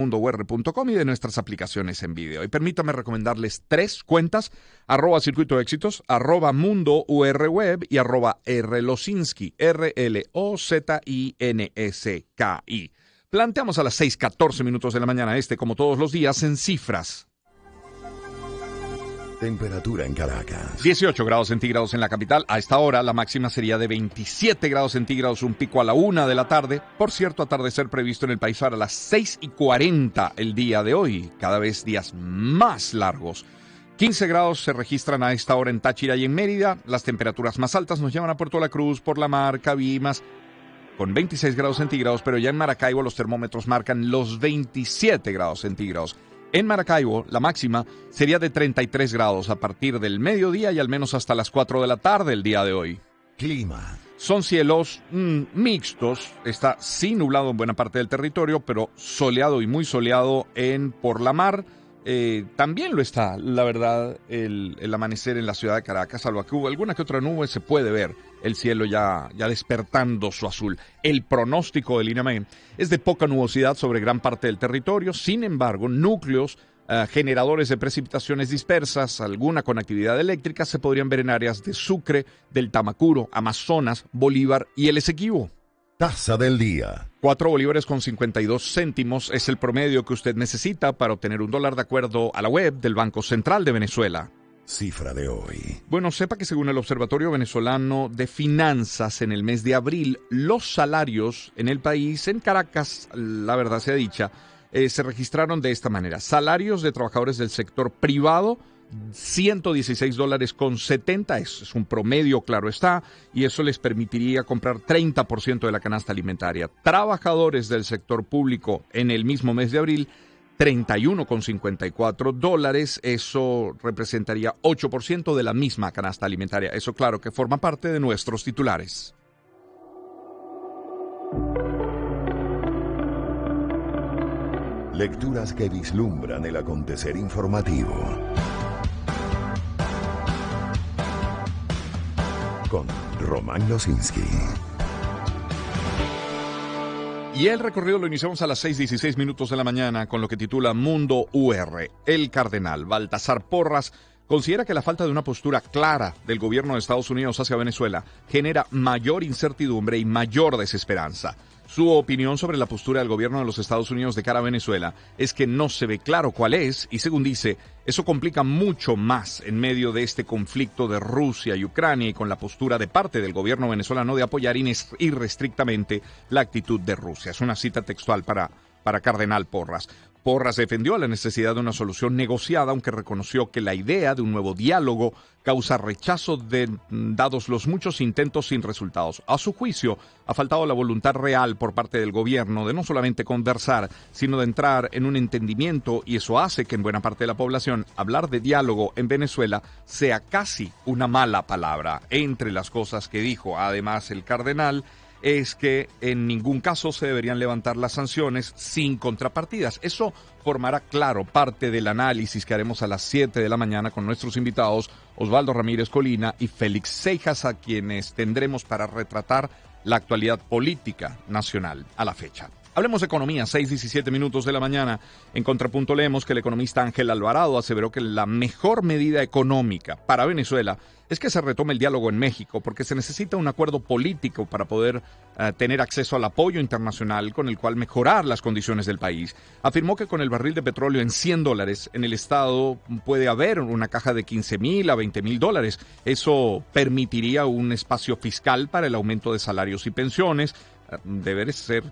mundour.com y de nuestras aplicaciones en video. Y permítame recomendarles 3 cuentas, @Circuito Éxitos, @MundoURWeb y @RLosinski, RLOZINSKI. Planteamos a las 6:14 minutos de la mañana como todos los días, en cifras. Temperatura en Caracas. 18 grados centígrados en la capital. A esta hora la máxima sería de 27 grados centígrados, un pico a la 1 de la tarde. Por cierto, atardecer previsto en el país para las 6:40 el día de hoy. Cada vez días más largos. 15 grados se registran a esta hora en Táchira y en Mérida. Las temperaturas más altas nos llevan a Puerto La Cruz, por la Mar, Cabimas, con 26 grados centígrados, pero ya en Maracaibo los termómetros marcan los 27 grados centígrados. En Maracaibo, la máxima sería de 33 grados a partir del mediodía y al menos hasta las 4 de la tarde el día de hoy. Clima. Son cielos mixtos. Está sí nublado en buena parte del territorio, pero soleado y muy soleado por la mar. También lo está, la verdad, el amanecer en la ciudad de Caracas, salvo que hubo alguna que otra nube, se puede ver el cielo ya despertando su azul. El pronóstico del INAME es de poca nubosidad sobre gran parte del territorio. Sin embargo, núcleos generadores de precipitaciones dispersas, alguna con actividad eléctrica, se podrían ver en áreas de Sucre, del Tamacuro, Amazonas, Bolívar y el Esequibo. Tasa del día. 4 bolívares con 52 céntimos es el promedio que usted necesita para obtener $1 de acuerdo a la web del Banco Central de Venezuela. Cifra de hoy. Bueno, sepa que según el Observatorio Venezolano de Finanzas, en el mes de abril, los salarios en el país, en Caracas, la verdad sea dicha, se registraron de esta manera. Salarios de trabajadores del sector privado, $116.70, es un promedio, claro está, y eso les permitiría comprar 30% de la canasta alimentaria. Trabajadores del sector público en el mismo mes de abril, $31.54, eso representaría 8% de la misma canasta alimentaria. Eso, claro, que forma parte de nuestros titulares. Lecturas que vislumbran el acontecer informativo. Con Román Losinski. Y el recorrido lo iniciamos a las 6:16 minutos de la mañana con lo que titula Mundo UR. El cardenal Baltasar Porras considera que la falta de una postura clara del gobierno de Estados Unidos hacia Venezuela genera mayor incertidumbre y mayor desesperanza. Su opinión sobre la postura del gobierno de los Estados Unidos de cara a Venezuela es que no se ve claro cuál es y, según dice, eso complica mucho más en medio de este conflicto de Rusia y Ucrania y con la postura de parte del gobierno venezolano de apoyar irrestrictamente la actitud de Rusia. Es una cita textual para Cardenal Porras. Porras defendió la necesidad de una solución negociada, aunque reconoció que la idea de un nuevo diálogo causa rechazo dados los muchos intentos sin resultados. A su juicio, ha faltado la voluntad real por parte del gobierno de no solamente conversar, sino de entrar en un entendimiento, y eso hace que en buena parte de la población hablar de diálogo en Venezuela sea casi una mala palabra. Entre las cosas que dijo, además, el cardenal, es que en ningún caso se deberían levantar las sanciones sin contrapartidas. Eso formará, claro, parte del análisis que haremos a las 7 de la mañana con nuestros invitados Osvaldo Ramírez Colina y Félix Seijas, a quienes tendremos para retratar la actualidad política nacional a la fecha. Hablemos de economía, 6:17 minutos de la mañana. En Contrapunto leemos que el economista Ángel Alvarado aseveró que la mejor medida económica para Venezuela es que se retome el diálogo en México, porque se necesita un acuerdo político para poder tener acceso al apoyo internacional con el cual mejorar las condiciones del país. Afirmó que con el barril de petróleo en $100 en el estado puede haber una caja de $15,000 a $20,000. Eso permitiría un espacio fiscal para el aumento de salarios y pensiones. Debe ser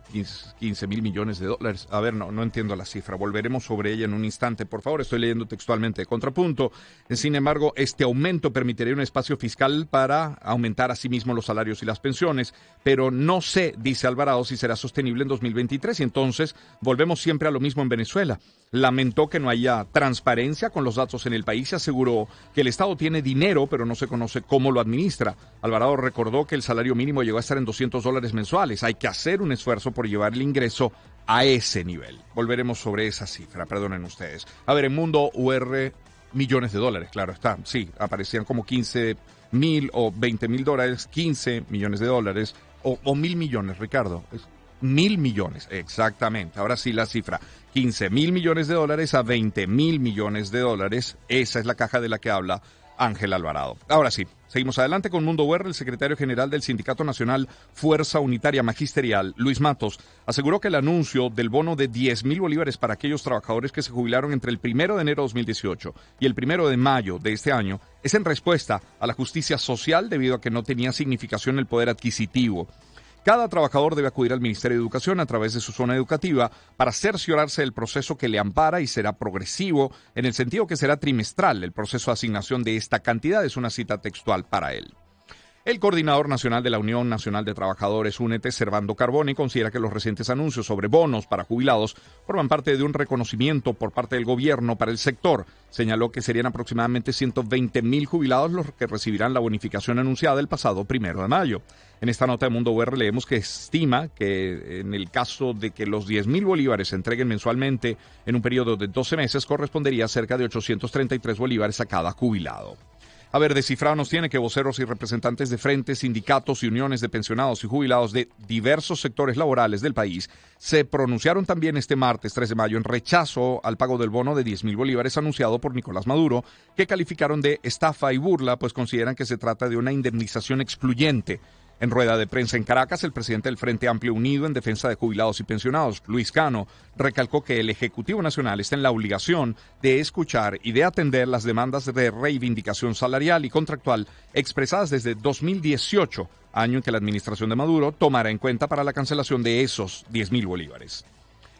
15,000 millones de dólares. A ver, no entiendo la cifra. Volveremos sobre ella en un instante. Por favor, estoy leyendo textualmente de Contrapunto. Sin embargo, este aumento permitiría un espacio fiscal para aumentar asimismo los salarios y las pensiones, pero no sé, dice Alvarado, si será sostenible en 2023. Y entonces volvemos siempre a lo mismo en Venezuela. Lamentó que no haya transparencia con los datos en el país y aseguró que el Estado tiene dinero, pero no se conoce cómo lo administra. Alvarado recordó que el salario mínimo llegó a estar en $200 mensuales. Hay que hacer un esfuerzo por llevar el ingreso a ese nivel. Volveremos sobre esa cifra, perdonen ustedes. A ver, en Mundo UR, millones de dólares, claro está. Sí, aparecían como 15,000 o $20,000, 15 millones de dólares o 1,000 millones, Ricardo. mil millones, exactamente, ahora sí la cifra, 15.000 millones de dólares a 20.000 millones de dólares, esa es la caja de la que habla Ángel Alvarado. Ahora sí, seguimos adelante con Mundo UR. El secretario general del Sindicato Nacional Fuerza Unitaria Magisterial, Luis Matos, aseguró que el anuncio del bono de 10.000 bolívares para aquellos trabajadores que se jubilaron entre el 1 de enero de 2018 y el 1 de mayo de este año es en respuesta a la justicia social debido a que no tenía significación el poder adquisitivo. Cada trabajador debe acudir al Ministerio de Educación a través de su zona educativa para cerciorarse del proceso que le ampara y será progresivo en el sentido que será trimestral. El proceso de asignación de esta cantidad es una cita textual para él. El coordinador nacional de la Unión Nacional de Trabajadores, UNET, Servando Carboni, considera que los recientes anuncios sobre bonos para jubilados forman parte de un reconocimiento por parte del gobierno para el sector. Señaló que serían aproximadamente 120.000 jubilados los que recibirán la bonificación anunciada el pasado 1 de mayo. En esta nota de Mundo UR leemos que estima que en el caso de que los 10.000 bolívares se entreguen mensualmente en un periodo de 12 meses, correspondería a cerca de 833 bolívares a cada jubilado. A ver, descifrado nos tiene que voceros y representantes de frentes, sindicatos y uniones de pensionados y jubilados de diversos sectores laborales del país se pronunciaron también este martes 3 de mayo en rechazo al pago del bono de 10.000 bolívares anunciado por Nicolás Maduro, que calificaron de estafa y burla, pues consideran que se trata de una indemnización excluyente. En rueda de prensa en Caracas, el presidente del Frente Amplio Unido en Defensa de Jubilados y Pensionados, Luis Cano, recalcó que el Ejecutivo Nacional está en la obligación de escuchar y de atender las demandas de reivindicación salarial y contractual expresadas desde 2018, año en que la administración de Maduro tomará en cuenta para la cancelación de esos 10.000 bolívares.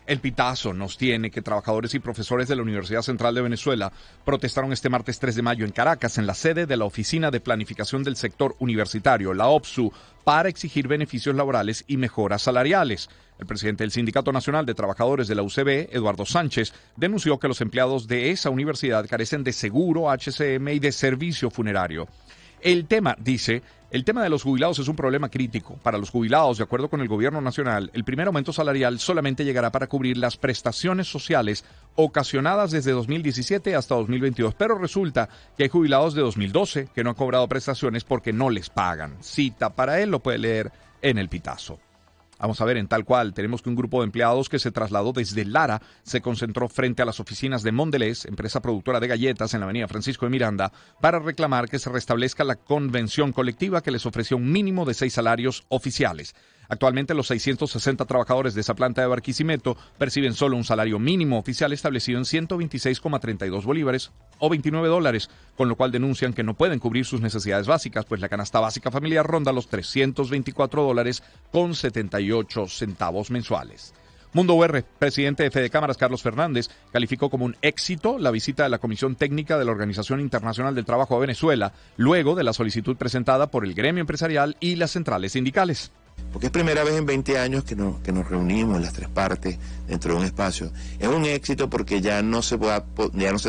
El pitazo nos tiene que trabajadores y profesores de la Universidad Central de Venezuela protestaron este martes 3 de mayo en Caracas, en la sede de la Oficina de Planificación del Sector Universitario, la OPSU, para exigir beneficios laborales y mejoras salariales. El presidente del Sindicato Nacional de Trabajadores de la UCB, Eduardo Sánchez, denunció que los empleados de esa universidad carecen de seguro, HCM y de servicio funerario. El tema de los jubilados es un problema crítico. Para los jubilados, de acuerdo con el gobierno nacional, el primer aumento salarial solamente llegará para cubrir las prestaciones sociales ocasionadas desde 2017 hasta 2022. Pero resulta que hay jubilados de 2012 que no han cobrado prestaciones porque no les pagan. Cita para él, lo puede leer en el pitazo. Vamos a ver, en tal cual, tenemos que un grupo de empleados que se trasladó desde Lara se concentró frente a las oficinas de Mondelez, empresa productora de galletas en la avenida Francisco de Miranda, para reclamar que se restablezca la convención colectiva que les ofreció un mínimo de 6 salarios oficiales. Actualmente los 660 trabajadores de esa planta de Barquisimeto perciben solo un salario mínimo oficial establecido en 126,32 bolívares o $29, con lo cual denuncian que no pueden cubrir sus necesidades básicas, pues la canasta básica familiar ronda los $324,78 mensuales. Mundo UR, presidente de Fede Cámaras, Carlos Fernández, calificó como un éxito la visita de la Comisión Técnica de la Organización Internacional del Trabajo a Venezuela, luego de la solicitud presentada por el gremio empresarial y las centrales sindicales. Porque es primera vez en 20 años que nos reunimos las tres partes dentro de un espacio. Es un éxito porque ya no se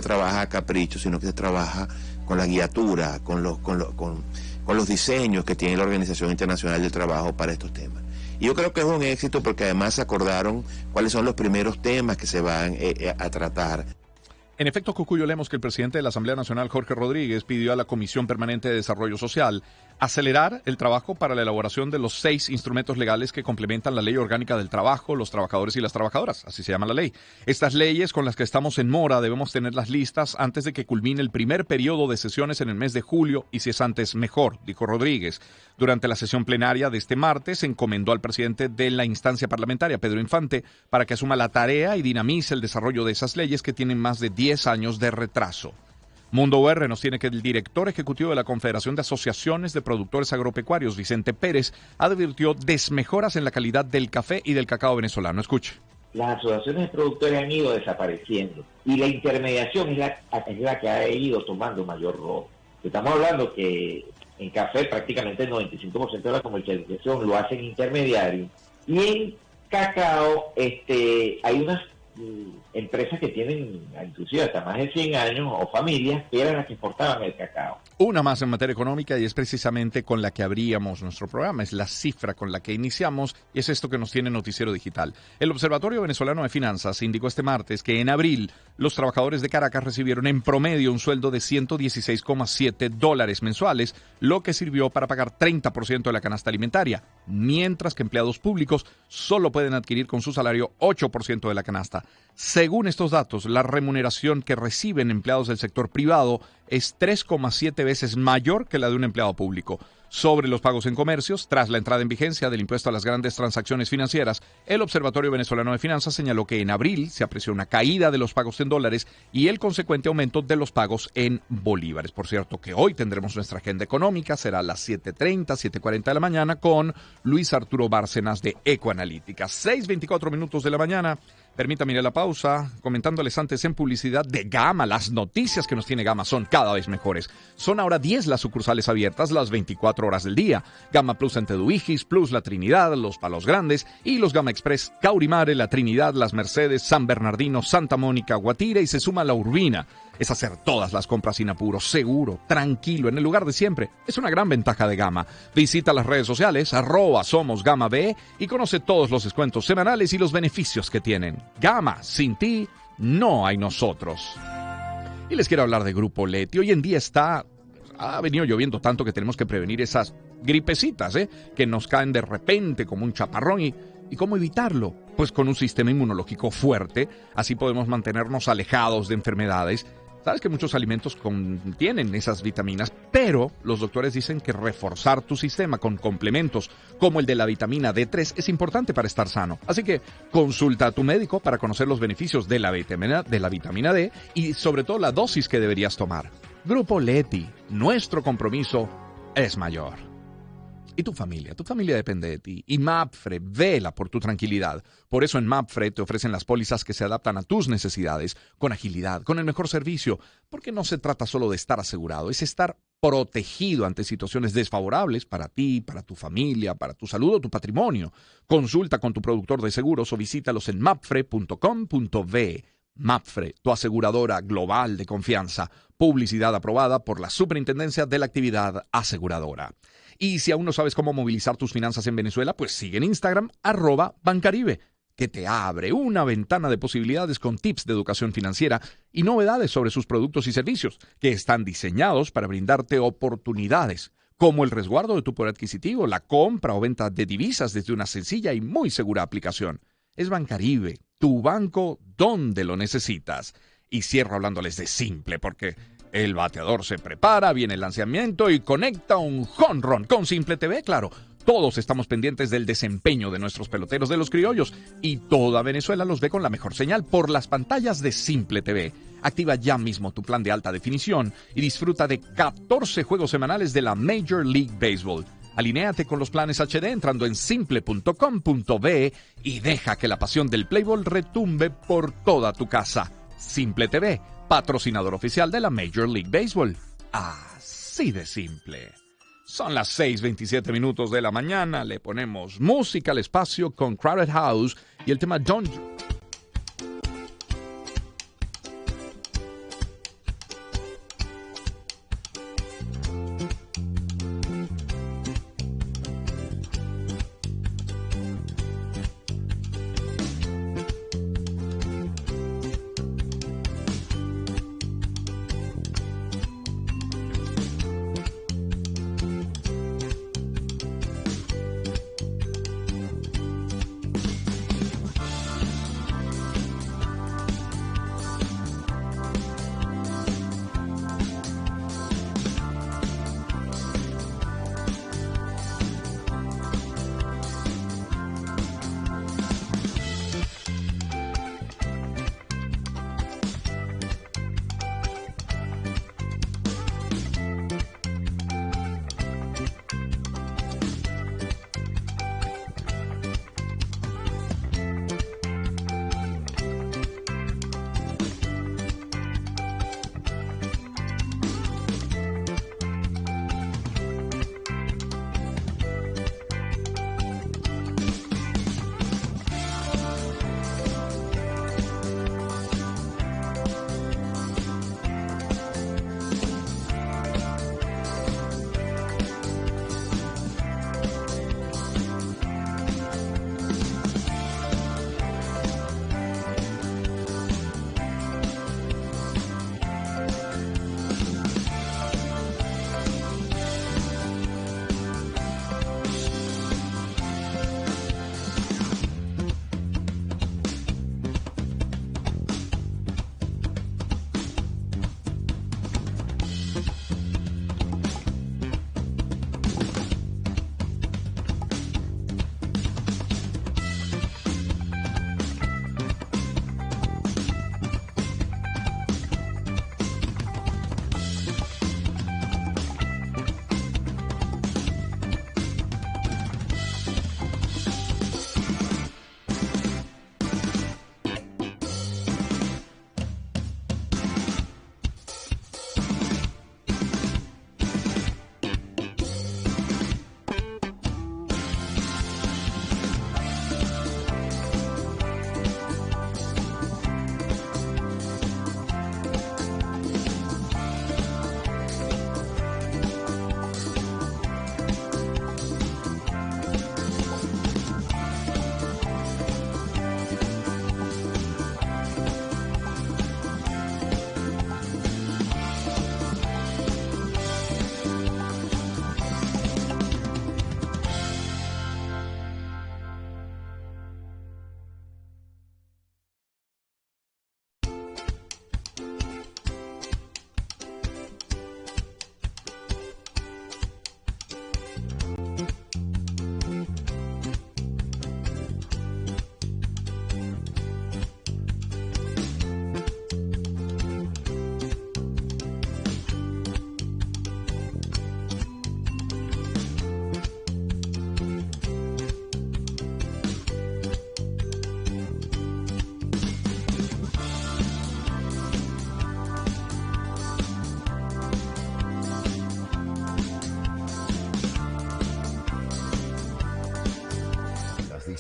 trabaja a capricho, sino que se trabaja con la guiatura, con los diseños que tiene la Organización Internacional del Trabajo para estos temas. Y yo creo que es un éxito porque además se acordaron cuáles son los primeros temas que se van a tratar. En efecto, Cucuyo, leemos que el presidente de la Asamblea Nacional, Jorge Rodríguez, pidió a la Comisión Permanente de Desarrollo Social acelerar el trabajo para la elaboración de los 6 instrumentos legales que complementan la Ley Orgánica del Trabajo, los trabajadores y las trabajadoras, así se llama la ley. Estas leyes con las que estamos en mora debemos tenerlas listas antes de que culmine el primer periodo de sesiones en el mes de julio y si es antes mejor, dijo Rodríguez. Durante la sesión plenaria de este martes se encomendó al presidente de la instancia parlamentaria, Pedro Infante, para que asuma la tarea y dinamice el desarrollo de esas leyes que tienen más de 10 años de retraso. Mundo UR nos tiene que el director ejecutivo de la Confederación de Asociaciones de Productores Agropecuarios, Vicente Pérez, advirtió desmejoras en la calidad del café y del cacao venezolano. Escuche. Las asociaciones de productores han ido desapareciendo y la intermediación es la que ha ido tomando mayor rol. Estamos hablando que en café prácticamente el 95% de la comercialización lo hacen intermediarios y en cacao hay unas empresas que tienen inclusive hasta más de 100 años o familias que eran las que exportaban el cacao. Una más en materia económica y es precisamente con la que abríamos nuestro programa, es la cifra con la que iniciamos y es esto que nos tiene Noticiero Digital. El Observatorio Venezolano de Finanzas indicó este martes que en abril los trabajadores de Caracas recibieron en promedio un sueldo de $116,7 mensuales, lo que sirvió para pagar 30% de la canasta alimentaria, mientras que empleados públicos solo pueden adquirir con su salario 8% de la canasta. Según estos datos, la remuneración que reciben empleados del sector privado es 3,7 veces mayor que la de un empleado público. Sobre los pagos en comercios, tras la entrada en vigencia del impuesto a las grandes transacciones financieras, el Observatorio Venezolano de Finanzas señaló que en abril se apreció una caída de los pagos en dólares y el consecuente aumento de los pagos en bolívares. Por cierto, que hoy tendremos nuestra agenda económica, será a las 7:30, 7:40 de la mañana con Luis Arturo Bárcenas de Ecoanalítica. 6:24 minutos de la mañana. Permítame ir a la pausa, comentándoles antes en publicidad de Gama. Las noticias que nos tiene Gama son cada vez mejores. Son ahora 10 las sucursales abiertas las 24 horas del día. Gama Plus en Teduigis, Plus La Trinidad, Los Palos Grandes y los Gama Express Caurimare, La Trinidad, Las Mercedes, San Bernardino, Santa Mónica, Guatire y se suma La Urbina. Es hacer todas las compras sin apuro, seguro, tranquilo, en el lugar de siempre. Es una gran ventaja de Gama. Visita las redes sociales, @SomosGamaB y conoce todos los descuentos semanales y los beneficios que tienen. Gama, sin ti, no hay nosotros. Y les quiero hablar de Grupo Leti. Hoy en día ha venido lloviendo tanto que tenemos que prevenir esas gripecitas, que nos caen de repente como un chaparrón. ¿Y cómo evitarlo? Pues con un sistema inmunológico fuerte. Así podemos mantenernos alejados de enfermedades. Sabes que muchos alimentos contienen esas vitaminas, pero los doctores dicen que reforzar tu sistema con complementos como el de la vitamina D3 es importante para estar sano. Así que consulta a tu médico para conocer los beneficios de la vitamina D y sobre todo la dosis que deberías tomar. Grupo Leti, nuestro compromiso es mayor. Y tu familia depende de ti. Y Mapfre vela por tu tranquilidad. Por eso en Mapfre te ofrecen las pólizas que se adaptan a tus necesidades, con agilidad, con el mejor servicio. Porque no se trata solo de estar asegurado, es estar protegido ante situaciones desfavorables para ti, para tu familia, para tu salud o tu patrimonio. Consulta con tu productor de seguros o visítalos en mapfre.com.be. Mapfre, tu aseguradora global de confianza. Publicidad aprobada por la Superintendencia de la Actividad Aseguradora. Y si aún no sabes cómo movilizar tus finanzas en Venezuela, pues sigue en Instagram, @Bancaribe, que te abre una ventana de posibilidades con tips de educación financiera y novedades sobre sus productos y servicios, que están diseñados para brindarte oportunidades, como el resguardo de tu poder adquisitivo, la compra o venta de divisas desde una sencilla y muy segura aplicación. Es Bancaribe, tu banco donde lo necesitas. Y cierro hablándoles de Simple, porque el bateador se prepara, viene el lanzamiento y conecta un home run con Simple TV, claro. Todos estamos pendientes del desempeño de nuestros peloteros de los criollos y toda Venezuela los ve con la mejor señal por las pantallas de Simple TV. Activa ya mismo tu plan de alta definición y disfruta de 14 juegos semanales de la Major League Baseball. Alinéate con los planes HD entrando en simple.com.be y deja que la pasión del Playboy retumbe por toda tu casa. Simple TV, patrocinador oficial de la Major League Baseball. Así de simple. Son las 6:27 minutos de la mañana. Le ponemos música al espacio con Crowded House y el tema Don't...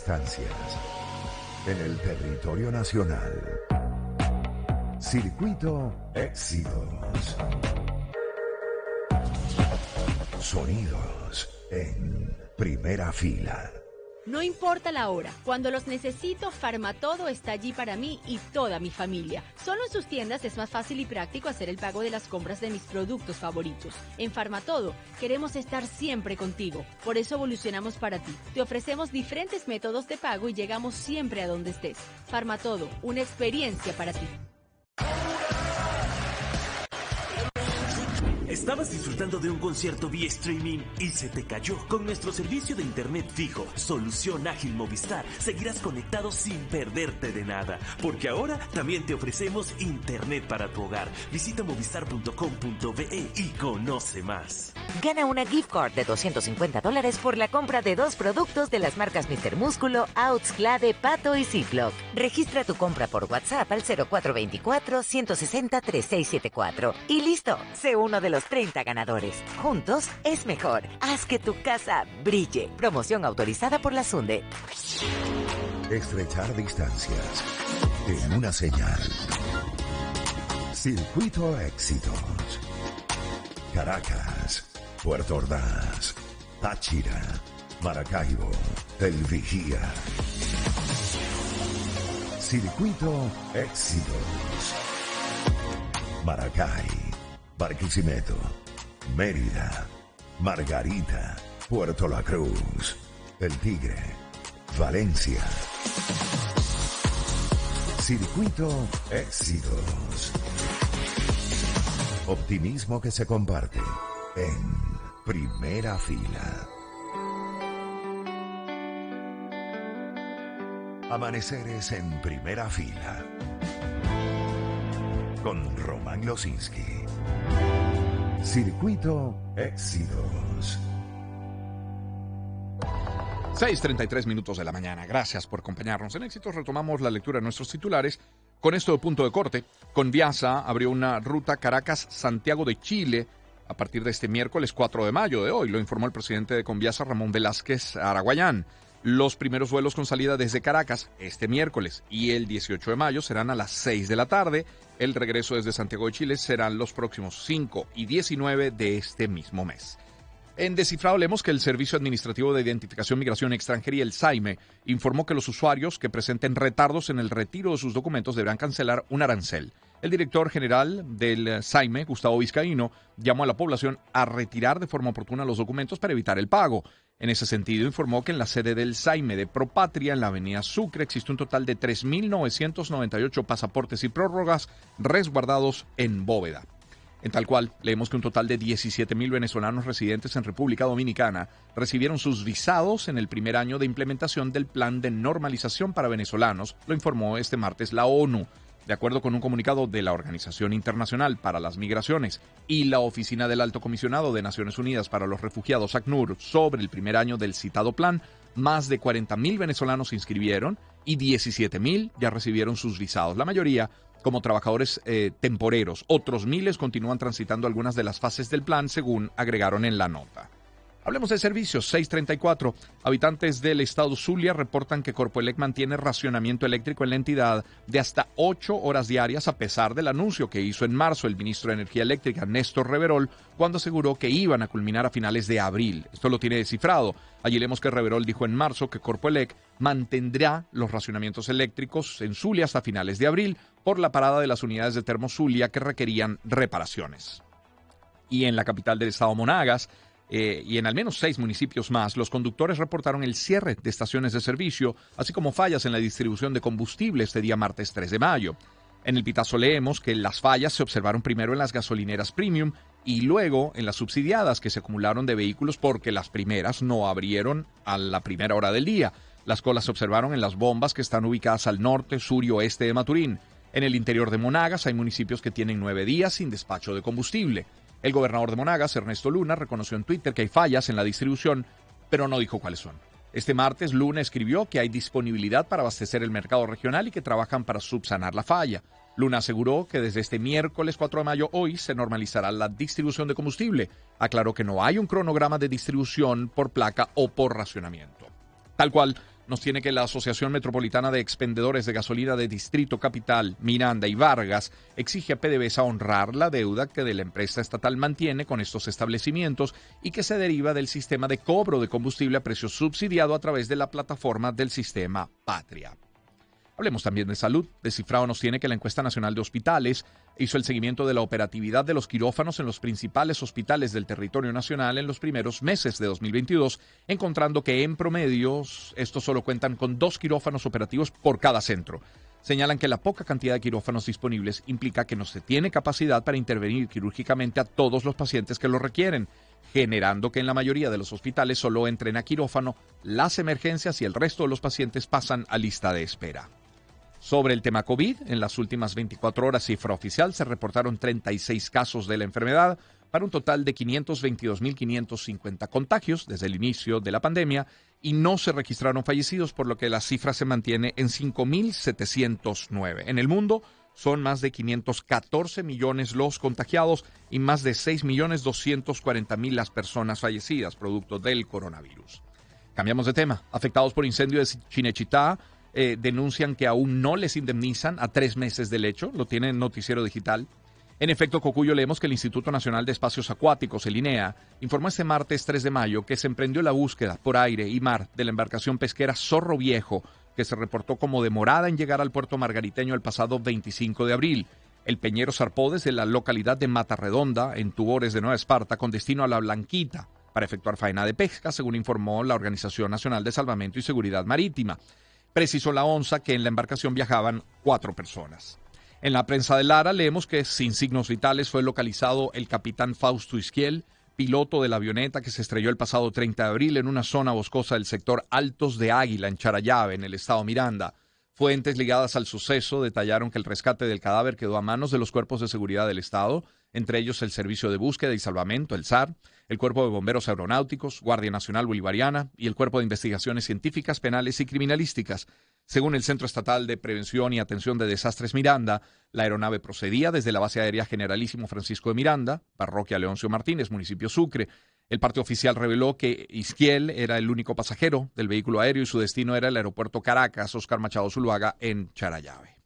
distancias en el territorio nacional. Circuito Éxitos. Sonidos en primera fila. No importa la hora, cuando los necesito, Farmatodo está allí para mí y toda mi familia. Solo en sus tiendas es más fácil y práctico hacer el pago de las compras de mis productos favoritos. En Farmatodo queremos estar siempre contigo, por eso evolucionamos para ti. Te ofrecemos diferentes métodos de pago y llegamos siempre a donde estés. Farmatodo, una experiencia para ti. Estabas disfrutando de un concierto vía streaming y se te cayó. Con nuestro servicio de internet fijo, Solución Ágil Movistar, seguirás conectado sin perderte de nada. Porque ahora también te ofrecemos internet para tu hogar. Visita movistar.com.be y conoce más. Gana una gift card de $250 por la compra de 2 productos de las marcas Mr. Músculo, Outs, Glade, Pato y Ziploc. Registra tu compra por WhatsApp al 0424-160-3674. Y listo, sé uno de los 30 ganadores. Juntos es mejor. Haz que tu casa brille. Promoción autorizada por la SUNDE. Estrechar distancias en una señal. Circuito Éxitos. Caracas, Puerto Ordaz, Táchira, Maracaibo, El Vigía. Circuito Éxitos. Maracay, Barquisimeto, Mérida, Margarita, Puerto La Cruz, El Tigre, Valencia. Circuito Éxitos. Optimismo que se comparte en primera fila. Amaneceres en primera fila. Con Román Losinski. Circuito Éxitos. 6:33 minutos de la mañana. Gracias por acompañarnos. En Éxitos retomamos la lectura de nuestros titulares. Con esto de punto de corte, Conviasa abrió una ruta Caracas-Santiago de Chile a partir de este miércoles 4 de mayo de hoy, lo informó el presidente de Conviasa, Ramón Velázquez Araguayán. Los primeros vuelos con salida desde Caracas este miércoles y el 18 de mayo serán a las 6 de la tarde. El regreso desde Santiago de Chile serán los próximos 5 y 19 de este mismo mes. En Descifrado leemos que el Servicio Administrativo de Identificación, Migración y Extranjería, el SAIME, informó que los usuarios que presenten retardos en el retiro de sus documentos deberán cancelar un arancel. El director general del SAIME, Gustavo Vizcaíno, llamó a la población a retirar de forma oportuna los documentos para evitar el pago. En ese sentido, informó que en la sede del SAIME de Propatria, en la avenida Sucre, existe un total de 3.998 pasaportes y prórrogas resguardados en bóveda. En tal cual, leemos que un total de 17.000 venezolanos residentes en República Dominicana recibieron sus visados en el primer año de implementación del Plan de Normalización para Venezolanos, lo informó este martes la ONU. De acuerdo con un comunicado de la Organización Internacional para las Migraciones y la Oficina del Alto Comisionado de Naciones Unidas para los Refugiados, ACNUR, sobre el primer año del citado plan, más de 40.000 venezolanos se inscribieron y 17.000 ya recibieron sus visados, la mayoría como trabajadores temporeros. Otros miles continúan transitando algunas de las fases del plan, según agregaron en la nota. Hablemos de servicios. 634. Habitantes del estado Zulia reportan que Corpoelec mantiene racionamiento eléctrico en la entidad de hasta 8 horas diarias, a pesar del anuncio que hizo en marzo el ministro de Energía Eléctrica, Néstor Reverol, cuando aseguró que iban a culminar a finales de abril. Esto lo tiene descifrado. Allí leemos que Reverol dijo en marzo que Corpoelec mantendrá los racionamientos eléctricos en Zulia hasta finales de abril por la parada de las unidades de Termozulia que requerían reparaciones. Y en la capital del estado, Monagas, y en al menos 6 municipios más, los conductores reportaron el cierre de estaciones de servicio, así como fallas en la distribución de combustible este día martes 3 de mayo. En el Pitazo leemos que las fallas se observaron primero en las gasolineras premium y luego en las subsidiadas, que se acumularon de vehículos porque las primeras no abrieron a la primera hora del día. Las colas se observaron en las bombas que están ubicadas al norte, sur y oeste de Maturín. En el interior de Monagas hay municipios que tienen 9 días sin despacho de combustible. El gobernador de Monagas, Ernesto Luna, reconoció en Twitter que hay fallas en la distribución, pero no dijo cuáles son. Este martes, Luna escribió que hay disponibilidad para abastecer el mercado regional y que trabajan para subsanar la falla. Luna aseguró que desde este miércoles 4 de mayo, hoy, se normalizará la distribución de combustible. Aclaró que no hay un cronograma de distribución por placa o por racionamiento. Tal cual, nos tiene que la Asociación Metropolitana de Expendedores de Gasolina de Distrito Capital, Miranda y Vargas exige a PDVSA honrar la deuda que de la empresa estatal mantiene con estos establecimientos y que se deriva del sistema de cobro de combustible a precio subsidiado a través de la plataforma del sistema Patria. Hablemos también de salud. Descifrado nos tiene que la encuesta nacional de hospitales hizo el seguimiento de la operatividad de los quirófanos en los principales hospitales del territorio nacional en los primeros meses de 2022, encontrando que en promedio estos solo cuentan con 2 quirófanos operativos por cada centro. Señalan que la poca cantidad de quirófanos disponibles implica que no se tiene capacidad para intervenir quirúrgicamente a todos los pacientes que lo requieren, generando que en la mayoría de los hospitales solo entren a quirófano las emergencias y el resto de los pacientes pasan a lista de espera. Sobre el tema COVID, en las últimas 24 horas, cifra oficial, se reportaron 36 casos de la enfermedad para un total de 522.550 contagios desde el inicio de la pandemia y no se registraron fallecidos, por lo que la cifra se mantiene en 5.709. En el mundo son más de 514 millones los contagiados y más de 6.240.000 las personas fallecidas producto del coronavirus. Cambiamos de tema. Afectados por incendio de Chinechita, denuncian que aún no les indemnizan a 3 meses del hecho, lo tiene en Noticiero Digital. En efecto, Cocuyo, leemos que el Instituto Nacional de Espacios Acuáticos, el INEA, informó este martes 3 de mayo que se emprendió la búsqueda por aire y mar de la embarcación pesquera Zorro Viejo, que se reportó como demorada en llegar al puerto margariteño el pasado 25 de abril. El peñero zarpó desde la localidad de Matarredonda, en Tubores de Nueva Esparta, con destino a La Blanquita, para efectuar faena de pesca, según informó la Organización Nacional de Salvamento y Seguridad Marítima. Precisó la ONSA que en la embarcación viajaban 4 personas. En la prensa de Lara leemos que sin signos vitales fue localizado el capitán Fausto Isquiel, piloto de la avioneta que se estrelló el pasado 30 de abril en una zona boscosa del sector Altos de Águila, en Charallave, en el estado Miranda. Fuentes ligadas al suceso detallaron que el rescate del cadáver quedó a manos de los cuerpos de seguridad del estado, entre ellos el Servicio de Búsqueda y Salvamento, el SAR, el Cuerpo de Bomberos Aeronáuticos, Guardia Nacional Bolivariana y el Cuerpo de Investigaciones Científicas, Penales y Criminalísticas. Según el Centro Estatal de Prevención y Atención de Desastres Miranda, la aeronave procedía desde la Base Aérea Generalísimo Francisco de Miranda, Parroquia Leoncio Martínez, municipio Sucre. El parte oficial reveló que Isquiel era el único pasajero del vehículo aéreo y su destino era el aeropuerto Caracas, Oscar Machado Zuluaga, en Charallave.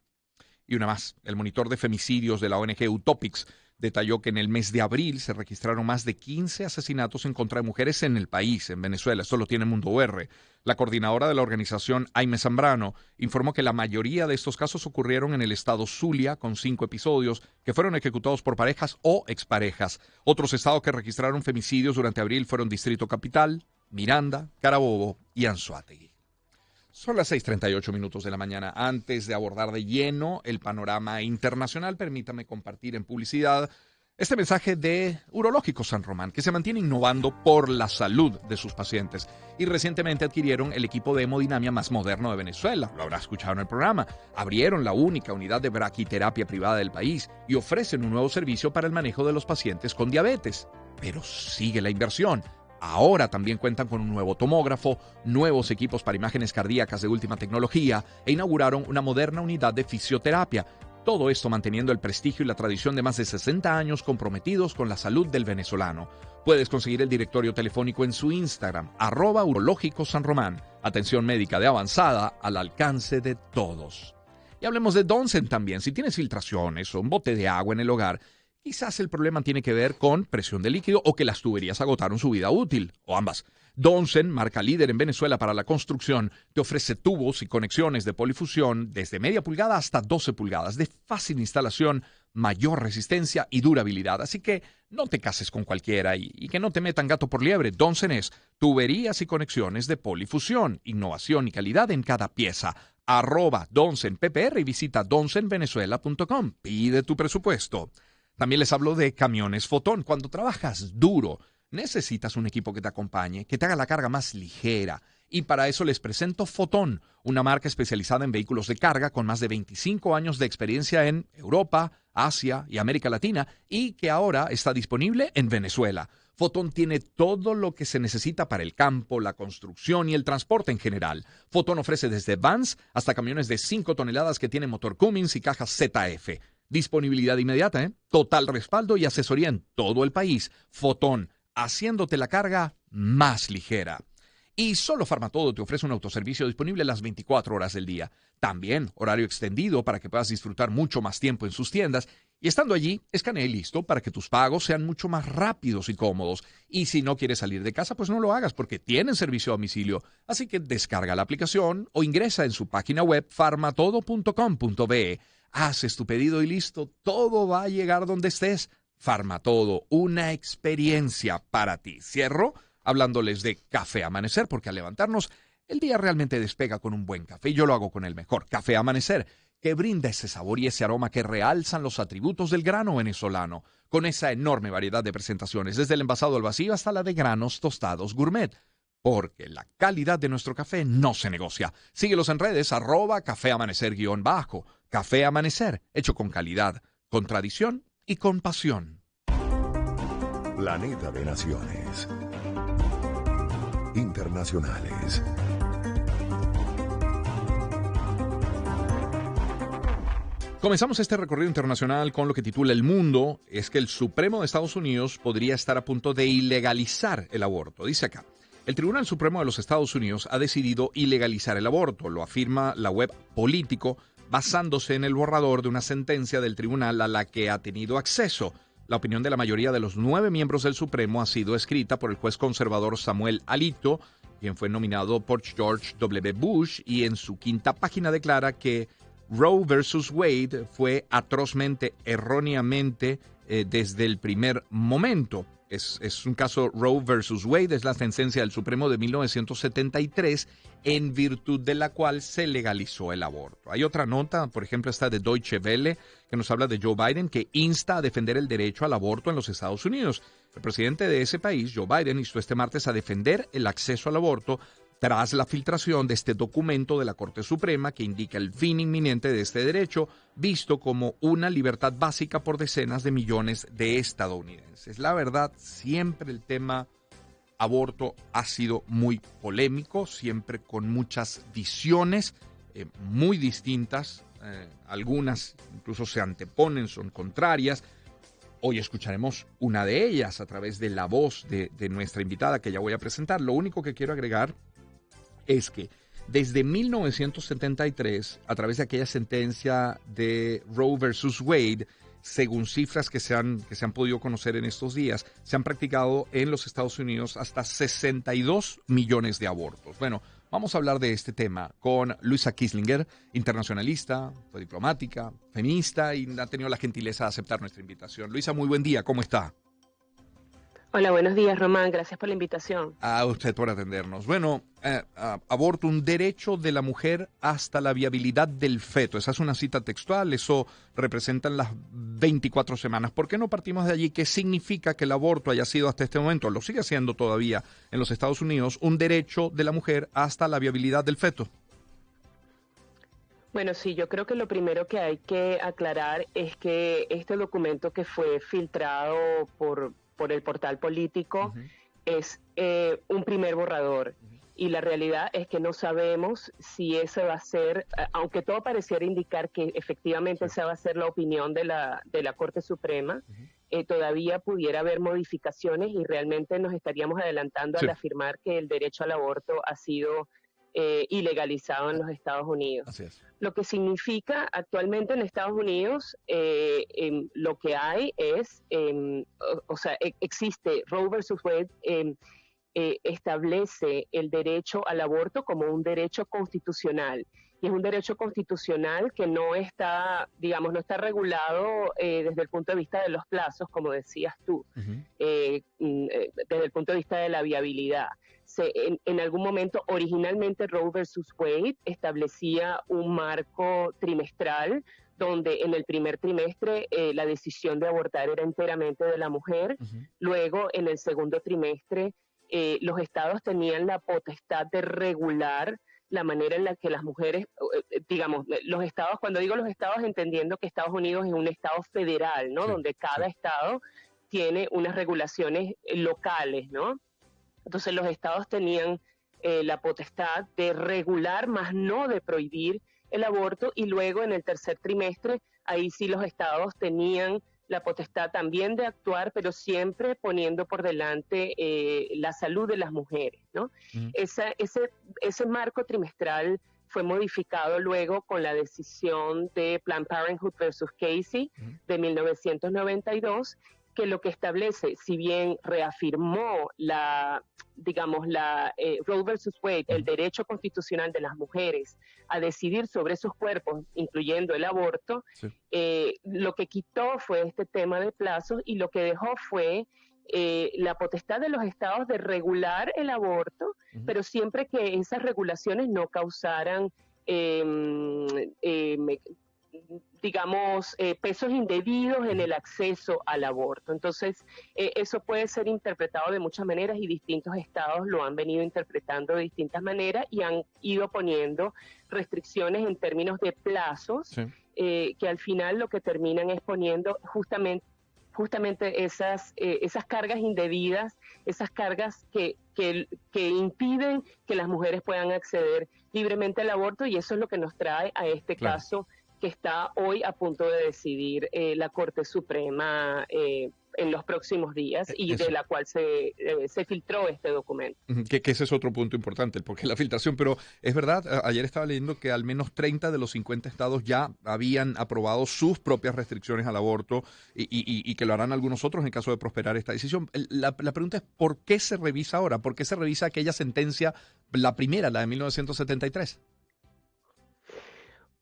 Y una más, el monitor de femicidios de la ONG Utopics detalló que en el mes de abril se registraron más de 15 asesinatos en contra de mujeres en el país, en Venezuela. Esto lo tiene Mundo UR. La coordinadora de la organización, Aime Zambrano, informó que la mayoría de estos casos ocurrieron en el estado Zulia, con 5 episodios que fueron ejecutados por parejas o exparejas. Otros estados que registraron femicidios durante abril fueron Distrito Capital, Miranda, Carabobo y Anzoátegui. Son las 6:38 minutos de la mañana. Antes de abordar de lleno el panorama internacional, permítame compartir en publicidad este mensaje de Urológico San Román, que se mantiene innovando por la salud de sus pacientes. Y recientemente adquirieron el equipo de hemodinamia más moderno de Venezuela. Lo habrá escuchado en el programa. Abrieron la única unidad de braquiterapia privada del país y ofrecen un nuevo servicio para el manejo de los pacientes con diabetes. Pero sigue la inversión. Ahora también cuentan con un nuevo tomógrafo, nuevos equipos para imágenes cardíacas de última tecnología e inauguraron una moderna unidad de fisioterapia. Todo esto manteniendo el prestigio y la tradición de más de 60 años comprometidos con la salud del venezolano. Puedes conseguir el directorio telefónico en su Instagram, @urológicosanromán. Atención médica de avanzada al alcance de todos. Y hablemos de Donsen también. Si tienes filtraciones o un bote de agua en el hogar, quizás el problema tiene que ver con presión de líquido o que las tuberías agotaron su vida útil, o ambas. Donsen, marca líder en Venezuela para la construcción, te ofrece tubos y conexiones de polifusión desde media pulgada hasta 12 pulgadas, de fácil instalación, mayor resistencia y durabilidad. Así que no te cases con cualquiera y que no te metan gato por liebre. Donsen es tuberías y conexiones de polifusión, innovación y calidad en cada pieza. @DonsenPPR y visita donsenvenezuela.com. Pide tu presupuesto. También les hablo de Camiones Fotón. Cuando trabajas duro, necesitas un equipo que te acompañe, que te haga la carga más ligera. Y para eso les presento Fotón, una marca especializada en vehículos de carga con más de 25 años de experiencia en Europa, Asia y América Latina y que ahora está disponible en Venezuela. Fotón tiene todo lo que se necesita para el campo, la construcción y el transporte en general. Fotón ofrece desde vans hasta camiones de 5 toneladas que tienen motor Cummins y cajas ZF. Disponibilidad inmediata, total respaldo y asesoría en todo el país. Fotón, haciéndote la carga más ligera. Y solo Farmatodo te ofrece un autoservicio disponible las 24 horas del día. También horario extendido para que puedas disfrutar mucho más tiempo en sus tiendas. Y estando allí, escanea y listo para que tus pagos sean mucho más rápidos y cómodos. Y si no quieres salir de casa, pues no lo hagas porque tienen servicio a domicilio. Así que descarga la aplicación o ingresa en su página web farmatodo.com.be. Haces tu pedido y listo, todo va a llegar donde estés. Farmatodo, una experiencia para ti. Cierro hablándoles de Café Amanecer, porque al levantarnos, el día realmente despega con un buen café. Y yo lo hago con el mejor, Café Amanecer, que brinda ese sabor y ese aroma que realzan los atributos del grano venezolano, con esa enorme variedad de presentaciones, desde el envasado al vacío hasta la de granos tostados gourmet. Porque la calidad de nuestro café no se negocia. Síguelos en redes, @cafeamanecer_. Café Amanecer, hecho con calidad, con tradición y con pasión. Planeta de Naciones. Internacionales. Comenzamos este recorrido internacional con lo que titula El Mundo. Es que el Supremo de Estados Unidos podría estar a punto de ilegalizar el aborto. Dice acá, el Tribunal Supremo de los Estados Unidos ha decidido ilegalizar el aborto. Lo afirma la web Político, basándose en el borrador de una sentencia del tribunal a la que ha tenido acceso. La opinión de la mayoría de los 9 miembros del Supremo ha sido escrita por el juez conservador Samuel Alito, quien fue nominado por George W. Bush, y en su 5ª página declara que Roe versus Wade fue atrozmente, erróneamente, desde el primer momento. Es un caso Roe versus Wade, es la sentencia del Supremo de 1973, en virtud de la cual se legalizó el aborto. Hay otra nota, por ejemplo, esta de Deutsche Welle, que nos habla de Joe Biden, que insta a defender el derecho al aborto en los Estados Unidos. El presidente de ese país, Joe Biden, instó este martes a defender el acceso al aborto tras la filtración de este documento de la Corte Suprema que indica el fin inminente de este derecho, visto como una libertad básica por decenas de millones de estadounidenses. La verdad, siempre el tema aborto ha sido muy polémico, siempre con muchas visiones muy distintas, algunas incluso se anteponen, son contrarias. Hoy escucharemos una de ellas a través de la voz de nuestra invitada que ya voy a presentar. Lo único que quiero agregar es que desde 1973, a través de aquella sentencia de Roe versus Wade, según cifras que se han podido conocer en estos días, se han practicado en los Estados Unidos hasta 62 millones de abortos. Bueno, vamos a hablar de este tema con Luisa Kislinger, internacionalista, fue diplomática, feminista y ha tenido la gentileza de aceptar nuestra invitación. Luisa, muy buen día, ¿cómo está? Hola, buenos días, Román. Gracias por la invitación. A usted por atendernos. Bueno, aborto, un derecho de la mujer hasta la viabilidad del feto. Esa es una cita textual, eso representan las 24 semanas. ¿Por qué no partimos de allí? ¿Qué significa que el aborto haya sido hasta este momento, lo sigue siendo todavía en los Estados Unidos, un derecho de la mujer hasta la viabilidad del feto? Bueno, sí, yo creo que lo primero que hay que aclarar es que este documento que fue filtrado por el portal Político es un primer borrador. Y la realidad es que no sabemos si ese va a ser, aunque todo pareciera indicar que efectivamente esa va a ser la opinión de la Corte Suprema, todavía pudiera haber modificaciones y realmente nos estaríamos adelantando al afirmar que el derecho al aborto ha sido ilegalizado en los Estados Unidos. Así es. Lo que significa actualmente en Estados Unidos, lo que hay es, existe Roe versus Wade, establece el derecho al aborto como un derecho constitucional. Y es un derecho constitucional que no está, digamos, no está regulado desde el punto de vista de los plazos, como decías tú, desde el punto de vista de la viabilidad. En algún momento, originalmente Roe versus Wade establecía un marco trimestral donde en el primer trimestre la decisión de abortar era enteramente de la mujer. Luego, en el segundo trimestre, los estados tenían la potestad de regular la manera en la que las mujeres, digamos, los estados, cuando digo los estados, entendiendo que Estados Unidos es un estado federal, ¿no? Donde cada estado tiene unas regulaciones locales, ¿no? Entonces los estados tenían la potestad de regular, más no de prohibir el aborto, y luego en el tercer trimestre, ahí sí los estados tenían la potestad también de actuar, pero siempre poniendo por delante la salud de las mujeres, ¿no? Ese marco trimestral fue modificado luego con la decisión de Planned Parenthood versus Casey de 1992, que lo que establece, si bien reafirmó Roe versus Wade, el derecho constitucional de las mujeres a decidir sobre sus cuerpos, incluyendo el aborto, lo que quitó fue este tema de plazos y lo que dejó fue la potestad de los estados de regular el aborto, pero siempre que esas regulaciones no causaran pesos indebidos en el acceso al aborto. Entonces, eso puede ser interpretado de muchas maneras y distintos estados lo han venido interpretando de distintas maneras y han ido poniendo restricciones en términos de plazos, que al final lo que terminan es poniendo justamente esas cargas indebidas, esas cargas que impiden que las mujeres puedan acceder libremente al aborto, y eso es lo que nos trae a este caso que está hoy a punto de decidir la Corte Suprema en los próximos días y de la cual se filtró este documento. Que ese es otro punto importante, porque la filtración, pero es verdad, ayer estaba leyendo que al menos 30 de los 50 estados ya habían aprobado sus propias restricciones al aborto y que lo harán algunos otros en caso de prosperar esta decisión. La pregunta es, ¿por qué se revisa ahora? ¿Por qué se revisa aquella sentencia, la primera, la de 1973?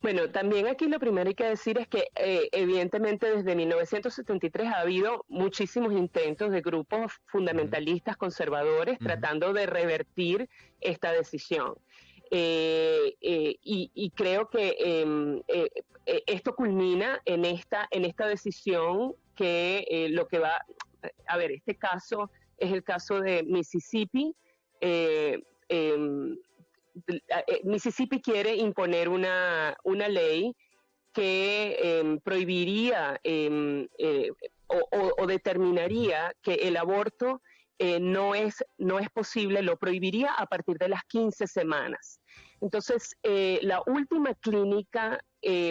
Bueno, también aquí lo primero hay que decir es que evidentemente desde 1973 ha habido muchísimos intentos de grupos fundamentalistas conservadores tratando de revertir esta decisión. Y creo que esto culmina en esta decisión que lo que va... A ver, este caso es el caso de Mississippi. Mississippi quiere imponer una ley que prohibiría o determinaría que el aborto no es posible, lo prohibiría a partir de las 15 semanas. Entonces, la última clínica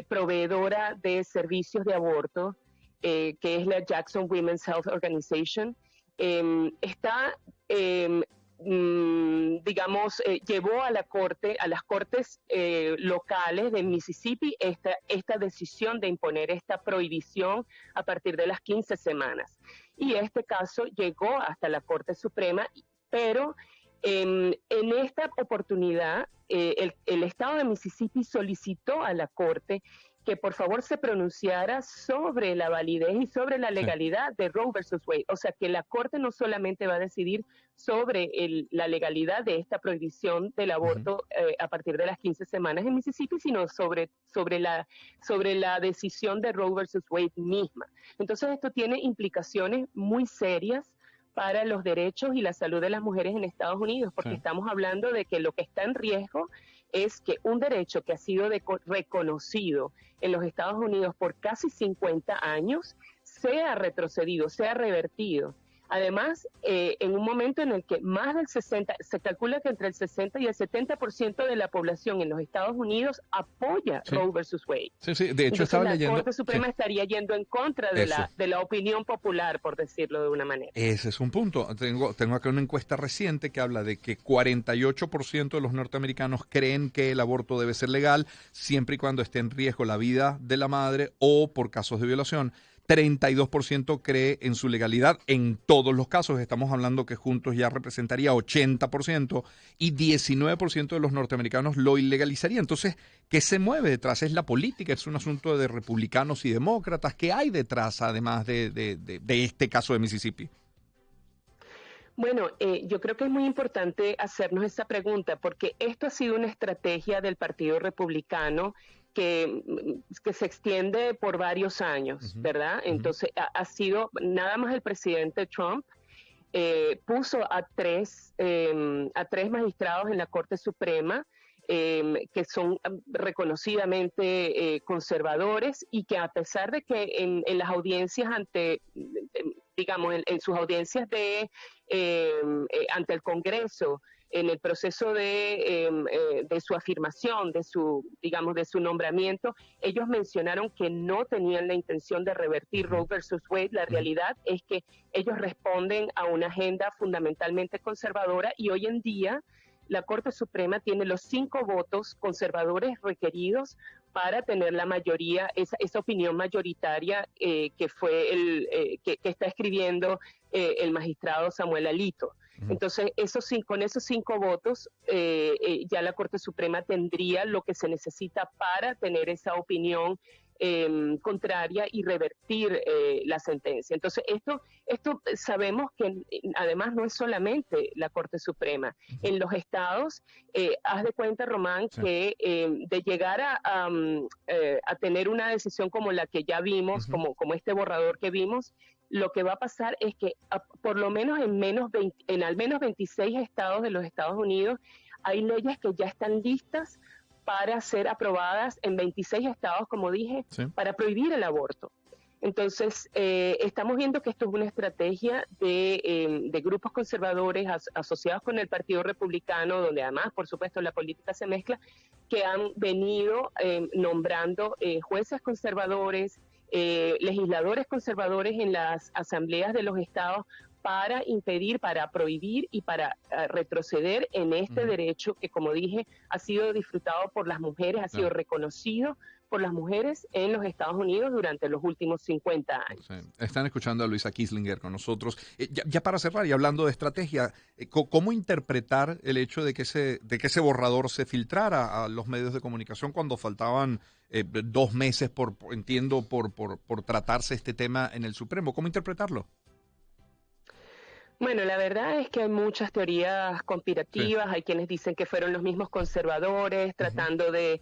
proveedora de servicios de aborto, que es la Jackson Women's Health Organization, está... llevó a las cortes locales de Mississippi esta decisión de imponer esta prohibición a partir de las 15 semanas. Y este caso llegó hasta la Corte Suprema, pero en esta oportunidad el estado de Mississippi solicitó a la Corte que por favor se pronunciara sobre la validez y sobre la legalidad de Roe versus Wade. O sea, que la Corte no solamente va a decidir sobre la legalidad de esta prohibición del aborto a partir de las 15 semanas en Mississippi, sino sobre la decisión de Roe versus Wade misma. Entonces, esto tiene implicaciones muy serias para los derechos y la salud de las mujeres en Estados Unidos, porque estamos hablando de que lo que está en riesgo es que un derecho que ha sido reconocido en los Estados Unidos por casi 50 años sea retrocedido, sea revertido. Además, en un momento en el que más del 60, se calcula que entre el 60 y el 70% de la población en los Estados Unidos apoya Roe versus Wade. Sí, de hecho entonces, estaba leyendo... La Corte Suprema estaría yendo en contra de la opinión popular, por decirlo de una manera. Ese es un punto. Tengo acá una encuesta reciente que habla de que 48% de los norteamericanos creen que el aborto debe ser legal, siempre y cuando esté en riesgo la vida de la madre o por casos de violación. 32% cree en su legalidad en todos los casos. Estamos hablando que juntos ya representaría 80% y 19% de los norteamericanos lo ilegalizaría. Entonces, ¿qué se mueve detrás? ¿Es la política? ¿Es un asunto de republicanos y demócratas? ¿Qué hay detrás, además de este caso de Mississippi? Bueno, yo creo que es muy importante hacernos esa pregunta porque esto ha sido una estrategia del Partido Republicano que se extiende por varios años, ¿verdad? Entonces, ha sido, nada más el presidente Trump puso a tres magistrados en la Corte Suprema que son reconocidamente conservadores y que a pesar de que en las audiencias en sus audiencias ante el Congreso, en el proceso de su afirmación, de su nombramiento, ellos mencionaron que no tenían la intención de revertir Roe versus Wade. La realidad es que ellos responden a una agenda fundamentalmente conservadora, y hoy en día la Corte Suprema tiene los 5 votos conservadores requeridos para tener la mayoría, esa opinión mayoritaria que está escribiendo el magistrado Samuel Alito. Entonces, con esos 5 votos, ya la Corte Suprema tendría lo que se necesita para tener esa opinión contraria y revertir la sentencia. Entonces, esto sabemos que además no es solamente la Corte Suprema. En los estados, haz de cuenta, Román, que de llegar a tener una decisión como la que ya vimos, como este borrador que vimos, lo que va a pasar es que por lo menos en al menos 26 estados de los Estados Unidos hay leyes que ya están listas para ser aprobadas en 26 estados, como dije, para prohibir el aborto. Entonces, estamos viendo que esto es una estrategia de grupos conservadores asociados con el Partido Republicano, donde además, por supuesto, la política se mezcla, que han venido nombrando jueces conservadores, legisladores conservadores en las asambleas de los estados para impedir, para prohibir y para retroceder en este derecho que, como dije, ha sido disfrutado por las mujeres, ha sido reconocido por las mujeres en los Estados Unidos durante los últimos 50 años. Sí. Están escuchando a Luisa Kieslinger con nosotros. Ya para cerrar y hablando de estrategia, ¿cómo interpretar el hecho de que ese borrador se filtrara a los medios de comunicación cuando faltaban 2 meses, por tratarse este tema en el Supremo? ¿Cómo interpretarlo? Bueno, la verdad es que hay muchas teorías conspirativas, hay quienes dicen que fueron los mismos conservadores tratando de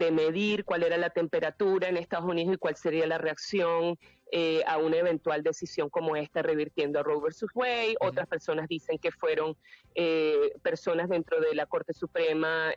medir cuál era la temperatura en Estados Unidos y cuál sería la reacción a una eventual decisión como esta, revirtiendo a Roe versus Wade. Otras personas dicen que fueron personas dentro de la Corte Suprema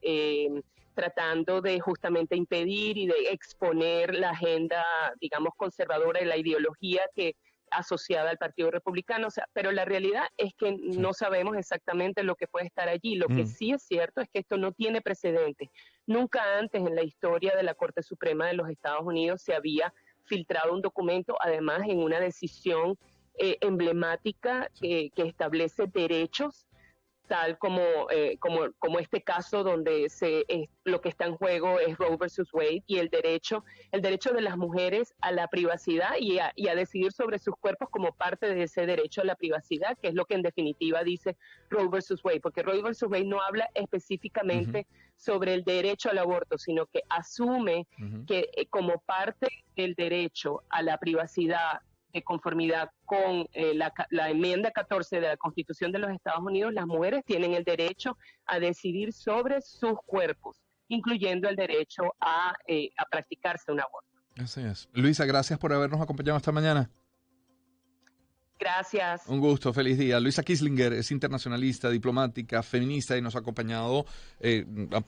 tratando de justamente impedir y de exponer la agenda, digamos, conservadora y la ideología que asociada al Partido Republicano, pero la realidad es que no sabemos exactamente lo que puede estar allí. Lo que sí es cierto es que esto no tiene precedentes. Nunca antes en la historia de la Corte Suprema de los Estados Unidos se había filtrado un documento, además en una decisión emblemática que establece derechos, tal como este caso donde lo que está en juego es Roe versus Wade y el derecho de las mujeres a la privacidad y a decidir sobre sus cuerpos como parte de ese derecho a la privacidad, que es lo que en definitiva dice Roe versus Wade, porque Roe versus Wade no habla específicamente sobre el derecho al aborto, sino que asume que como parte del derecho a la privacidad de conformidad con la enmienda 14 de la Constitución de los Estados Unidos, las mujeres tienen el derecho a decidir sobre sus cuerpos, incluyendo el derecho a practicarse un aborto. Así es. Luisa, gracias por habernos acompañado esta mañana. Gracias. Un gusto, feliz día. Luisa Kieslinger es internacionalista, diplomática, feminista y nos ha acompañado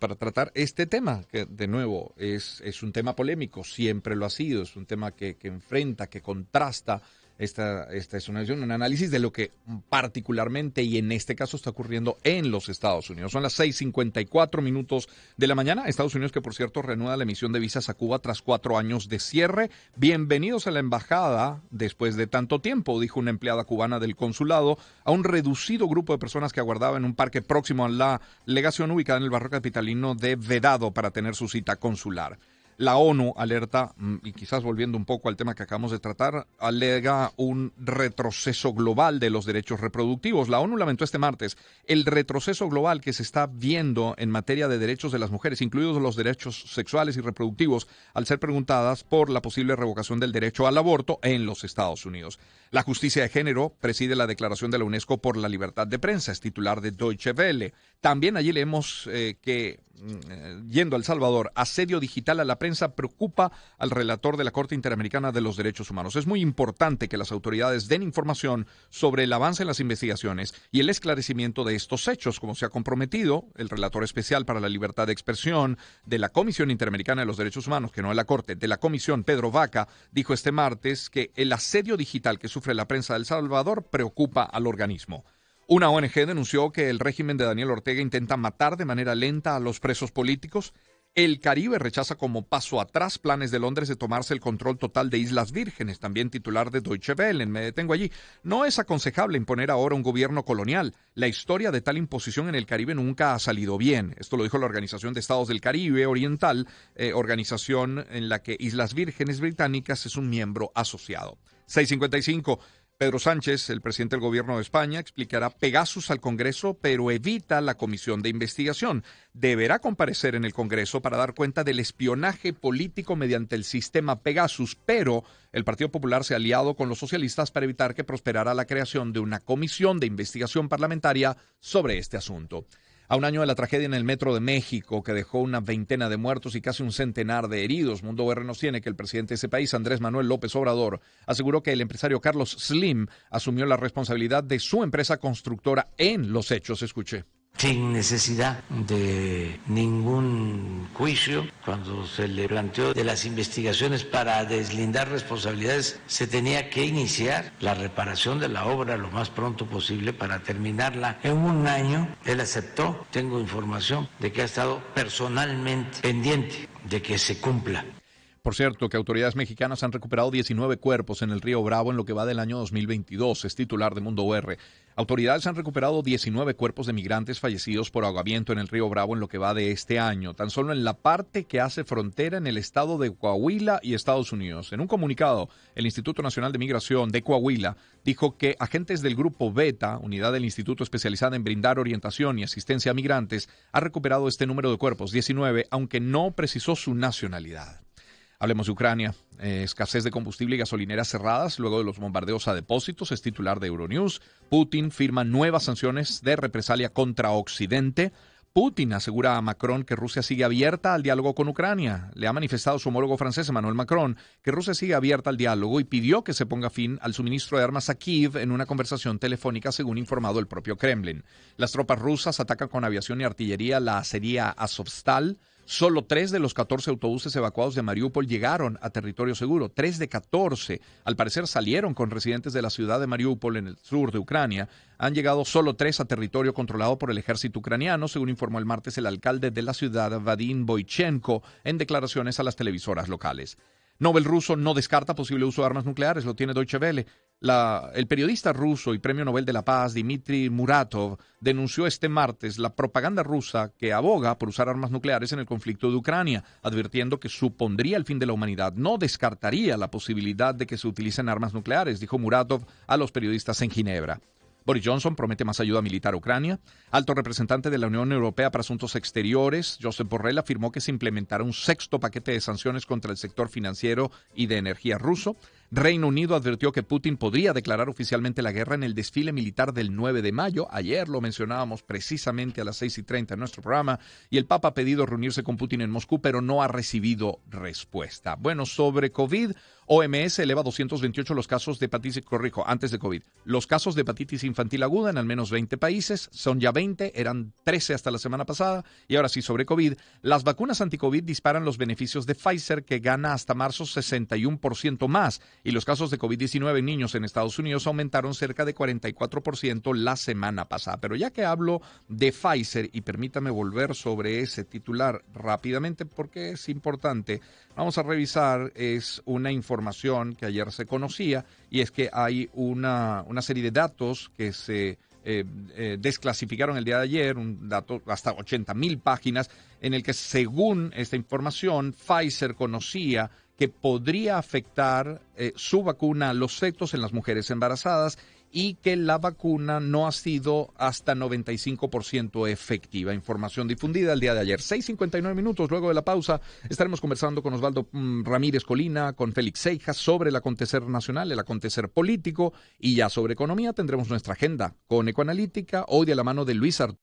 para tratar este tema, que de nuevo es un tema polémico, siempre lo ha sido, es un tema que enfrenta, que contrasta. Esta es un análisis de lo que particularmente y en este caso está ocurriendo en los Estados Unidos. Son las 6:54 de la mañana. Estados Unidos, que por cierto reanuda la emisión de visas a Cuba tras 4 años de cierre. Bienvenidos a la embajada después de tanto tiempo, dijo una empleada cubana del consulado a un reducido grupo de personas que aguardaba en un parque próximo a la legación ubicada en el barrio capitalino de Vedado para tener su cita consular. La ONU alerta, y quizás volviendo un poco al tema que acabamos de tratar, alega un retroceso global de los derechos reproductivos. La ONU lamentó este martes el retroceso global que se está viendo en materia de derechos de las mujeres, incluidos los derechos sexuales y reproductivos, al ser preguntadas por la posible revocación del derecho al aborto en los Estados Unidos. La justicia de género preside la declaración de la UNESCO por la libertad de prensa, es titular de Deutsche Welle. También allí leemos que, yendo a El Salvador, asedio digital a la prensa preocupa al relator de la Corte Interamericana de los Derechos Humanos. Es muy importante que las autoridades den información sobre el avance en las investigaciones y el esclarecimiento de estos hechos, como se ha comprometido el relator especial para la libertad de expresión de la Comisión Interamericana de los Derechos Humanos, que no es la Corte, de la Comisión, Pedro Vaca, dijo este martes que el asedio digital que sufre la prensa de El Salvador preocupa al organismo. Una ONG denunció que el régimen de Daniel Ortega intenta matar de manera lenta a los presos políticos. El Caribe rechaza como paso atrás planes de Londres de tomarse el control total de Islas Vírgenes. También titular de Deutsche Welle, me detengo allí. No es aconsejable imponer ahora un gobierno colonial. La historia de tal imposición en el Caribe nunca ha salido bien. Esto lo dijo la Organización de Estados del Caribe Oriental, organización en la que Islas Vírgenes Británicas es un miembro asociado. 6:55. Pedro Sánchez, el presidente del gobierno de España, explicará Pegasus al Congreso, pero evita la comisión de investigación. Deberá comparecer en el Congreso para dar cuenta del espionaje político mediante el sistema Pegasus, pero el Partido Popular se ha aliado con los socialistas para evitar que prosperara la creación de una comisión de investigación parlamentaria sobre este asunto. A un año de la tragedia en el Metro de México, que dejó una veintena de muertos y casi un centenar de heridos, Mundo UR nos tiene que el presidente de ese país, Andrés Manuel López Obrador, aseguró que el empresario Carlos Slim asumió la responsabilidad de su empresa constructora en los hechos. Escuche. Sin necesidad de ningún juicio, cuando se le planteó de las investigaciones para deslindar responsabilidades, se tenía que iniciar la reparación de la obra lo más pronto posible para terminarla en un año. Él aceptó, tengo información de que ha estado personalmente pendiente de que se cumpla. Por cierto, que autoridades mexicanas han recuperado 19 cuerpos en el río Bravo en lo que va del año 2022, es titular de Mundo UR. Autoridades han recuperado 19 cuerpos de migrantes fallecidos por ahogamiento en el río Bravo en lo que va de este año, tan solo en la parte que hace frontera en el estado de Coahuila y Estados Unidos. En un comunicado, el Instituto Nacional de Migración de Coahuila dijo que agentes del Grupo Beta, unidad del instituto especializada en brindar orientación y asistencia a migrantes, ha recuperado este número de cuerpos, 19, aunque no precisó su nacionalidad. Hablemos de Ucrania. Escasez de combustible y gasolineras cerradas luego de los bombardeos a depósitos, es titular de Euronews. Putin firma nuevas sanciones de represalia contra Occidente. Putin asegura a Macron que Rusia sigue abierta al diálogo con Ucrania. Le ha manifestado su homólogo francés, Emmanuel Macron, que Rusia sigue abierta al diálogo y pidió que se ponga fin al suministro de armas a Kiev en una conversación telefónica, según informado el propio Kremlin. Las tropas rusas atacan con aviación y artillería la acería Azovstal. Solo 3 de los 14 autobuses evacuados de Mariupol llegaron a territorio seguro. 3 de 14, al parecer, salieron con residentes de la ciudad de Mariupol en el sur de Ucrania. Han llegado solo 3 a territorio controlado por el ejército ucraniano, según informó el martes el alcalde de la ciudad, Vadim Boychenko, en declaraciones a las televisoras locales. Nobel ruso no descarta posible uso de armas nucleares, lo tiene Deutsche Welle. El periodista ruso y premio Nobel de la Paz, Dmitry Muratov, denunció este martes la propaganda rusa que aboga por usar armas nucleares en el conflicto de Ucrania, advirtiendo que supondría el fin de la humanidad. No descartaría la posibilidad de que se utilicen armas nucleares, dijo Muratov a los periodistas en Ginebra. Boris Johnson promete más ayuda militar a Ucrania. Alto representante de la Unión Europea para Asuntos Exteriores, Josep Borrell, afirmó que se implementará un 6º paquete de sanciones contra el sector financiero y de energía ruso. Reino Unido advirtió que Putin podría declarar oficialmente la guerra en el desfile militar del 9 de mayo. Ayer lo mencionábamos precisamente a las 6:30 en nuestro programa. Y el Papa ha pedido reunirse con Putin en Moscú, pero no ha recibido respuesta. Bueno, sobre COVID, OMS eleva 228 los casos de hepatitis, antes de COVID. Los casos de hepatitis infantil aguda en al menos 20 países, son ya 20, eran 13 hasta la semana pasada. Y ahora sí, sobre COVID, las vacunas anti-COVID disparan los beneficios de Pfizer, que gana hasta marzo 61% más. Y los casos de COVID-19 en niños en Estados Unidos aumentaron cerca de 44% la semana pasada. Pero ya que hablo de Pfizer, y permítame volver sobre ese titular rápidamente porque es importante, vamos a revisar, es una información que ayer se conocía, y es que hay una serie de datos que se desclasificaron el día de ayer, un dato hasta 80,000 páginas, en el que según esta información, Pfizer conocía que podría afectar su vacuna a los fetos en las mujeres embarazadas y que la vacuna no ha sido hasta 95% efectiva. Información difundida el día de ayer. 6:59 minutos. Luego de la pausa estaremos conversando con Osvaldo Ramírez Colina, con Félix Seijas sobre el acontecer nacional, el acontecer político, y ya sobre economía tendremos nuestra agenda con Ecoanalítica, hoy de la mano de Luis Arturo